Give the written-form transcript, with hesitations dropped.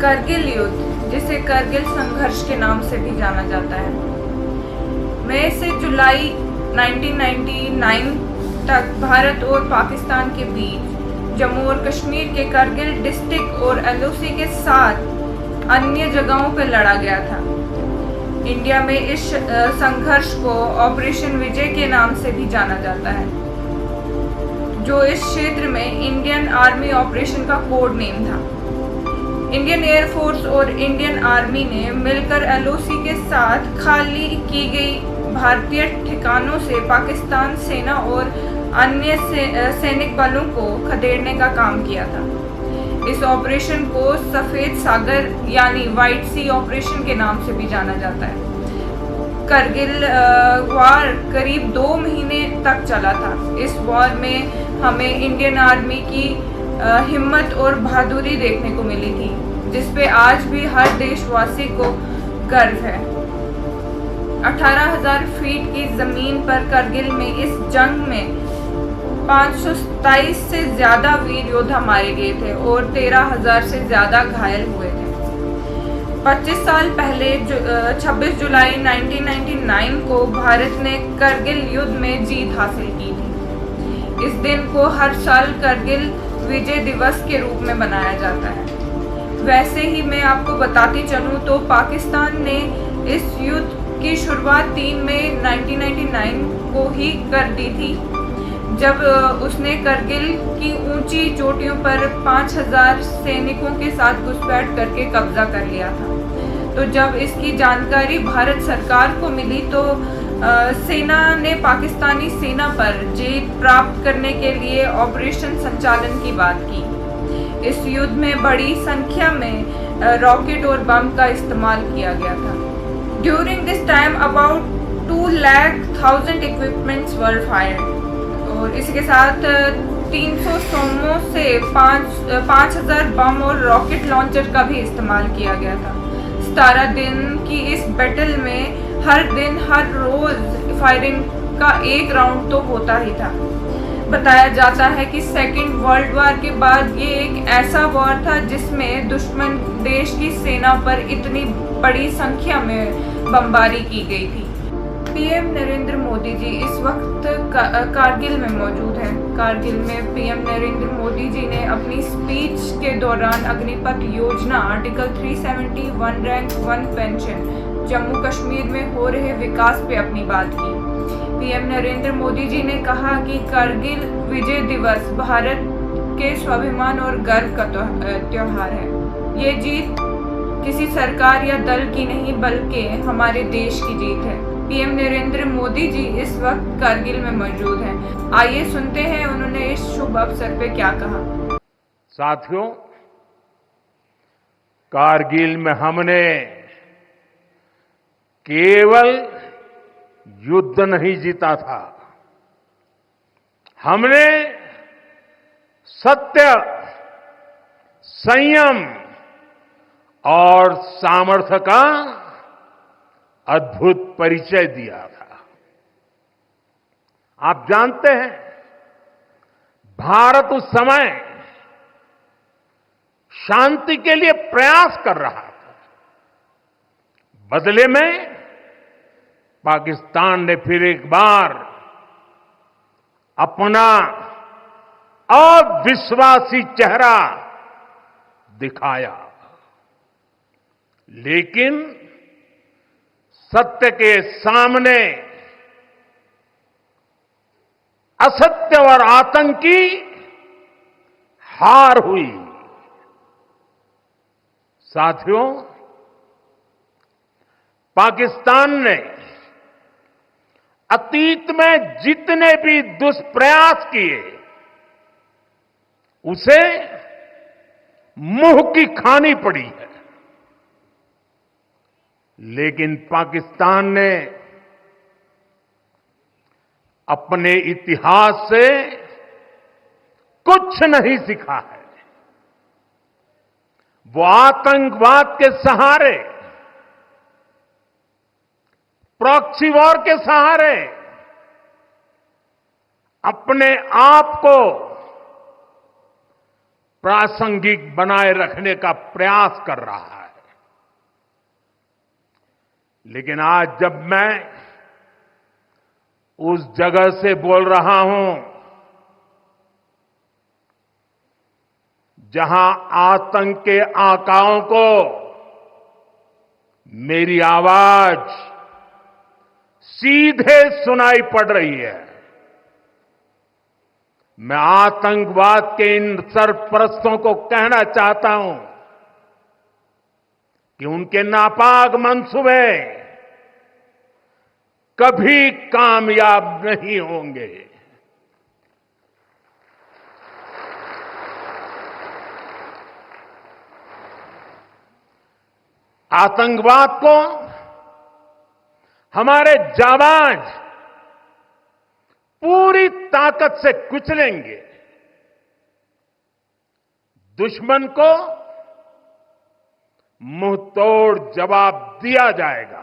करगिल युद्ध, जिसे करगिल संघर्ष के नाम से भी जाना जाता है, मई से जुलाई 1999 तक भारत और पाकिस्तान के बीच जम्मू और कश्मीर के करगिल डिस्ट्रिक्ट और एलओसी के साथ अन्य जगहों पर लड़ा गया था। इंडिया में इस संघर्ष को ऑपरेशन विजय के नाम से भी जाना जाता है, जो इस क्षेत्र में इंडियन आर्मी ऑपरेशन का कोड नेम था। इंडियन एयरफोर्स और इंडियन आर्मी ने मिलकर एलओसी के साथ खाली की गई भारतीय ठिकानों से पाकिस्तान सेना और अन्य सैनिक बलों को खदेड़ने का काम किया था। इस ऑपरेशन को सफेद सागर यानी व्हाइट सी ऑपरेशन के नाम से भी जाना जाता है। करगिल वॉर करीब 2 महीने तक चला था। इस वॉर में हमें इंडियन आर्मी की हिम्मत और बहादुरी देखने को मिली थी, जिस पे आज भी हर देशवासी को गर्व है। 18,000 फीट की जमीन पर करगिल में इस जंग में 527 से ज्यादा वीर योद्धा मारे गए थे और 13,000 से ज्यादा घायल हुए थे। 25 साल पहले 26 जुलाई 1999 को भारत ने करगिल युद्ध में जीत हासिल की थी। इस दिन को हर साल करगिल विजय दिवस के रूप में मनाया जाता है। वैसे ही मैं आपको बताती चलूँ तो पाकिस्तान ने इस युद्ध की शुरुआत 3 मई 1999 को ही कर दी थी, जब उसने करगिल की ऊंची चोटियों पर 5,000 सैनिकों के साथ घुसपैठ करके कब्जा कर लिया था। तो जब इसकी जानकारी भारत सरकार को मिली तो सेना ने पाकिस्तानी सेना पर जीत प्राप्त करने के लिए ऑपरेशन संचालन की बात की। इस युद्ध में बड़ी संख्या में रॉकेट और बम का इस्तेमाल किया गया था। During this time about 2,00,000 equipments were fired और इसके साथ 300 सोमों से 5,000 बम और रॉकेट लॉन्चर का भी इस्तेमाल किया गया था। 17 दिन की इस बैटल में हर दिन हर रोज फायरिंग का एक राउंड तो होता ही था। बताया जाता है कि सेकेंड वर्ल्ड वॉर के बाद ये एक ऐसा वॉर था जिसमें दुश्मन देश की सेना पर इतनी बड़ी संख्या में बमबारी की गई थी। पीएम नरेंद्र मोदी जी इस वक्त कारगिल में मौजूद हैं। कारगिल में पीएम नरेंद्र मोदी जी ने अपनी स्पीच के दौरान अग्निपथ योजना, article 371 rank 1 pension, Jammu Kashmir में हो रहे विकास पे अपनी बात की। पीएम नरेंद्र मोदी जी ने कहा कि करगिल विजय दिवस भारत के स्वाभिमान और गर्व का त्योहार है। ये जीत किसी सरकार या दल की नहीं बल्कि हमारे देश की जीत है। पीएम नरेंद्र मोदी जी इस वक्त कारगिल में मौजूद हैं। आइए सुनते हैं उन्होंने इस शुभ अवसर पे क्या कहा। साथियों, कारगिल में हमने केवल युद्ध नहीं जीता था, हमने सत्य, संयम और सामर्थ्य का अद्भुत परिचय दिया था। आप जानते हैं, भारत उस समय शांति के लिए प्रयास कर रहा था। बदले में पाकिस्तान ने फिर एक बार अपना अविश्वासी चेहरा दिखाया। लेकिन सत्य के सामने असत्य और आतंक की हार हुई। साथियों, पाकिस्तान ने अतीत में जितने भी दुष्प्रयास किए, उसे मुंह की खानी पड़ी है। लेकिन पाकिस्तान ने अपने इतिहास से कुछ नहीं सीखा है। वो आतंकवाद के सहारे, प्रॉक्सी वॉर के सहारे अपने आप को प्रासंगिक बनाए रखने का प्रयास कर रहा है। लेकिन आज जब मैं उस जगह से बोल रहा हूं जहां आतंक के आकाओं को मेरी आवाज सीधे सुनाई पड़ रही है, मैं आतंकवाद के इन सरपरस्तों को कहना चाहता हूं कि उनके नापाक मंसूबे कभी कामयाब नहीं होंगे। आतंकवाद को हमारे जाबाज पूरी ताकत से कुचलेंगे। दुश्मन को मुंह तोड़ जवाब दिया जाएगा।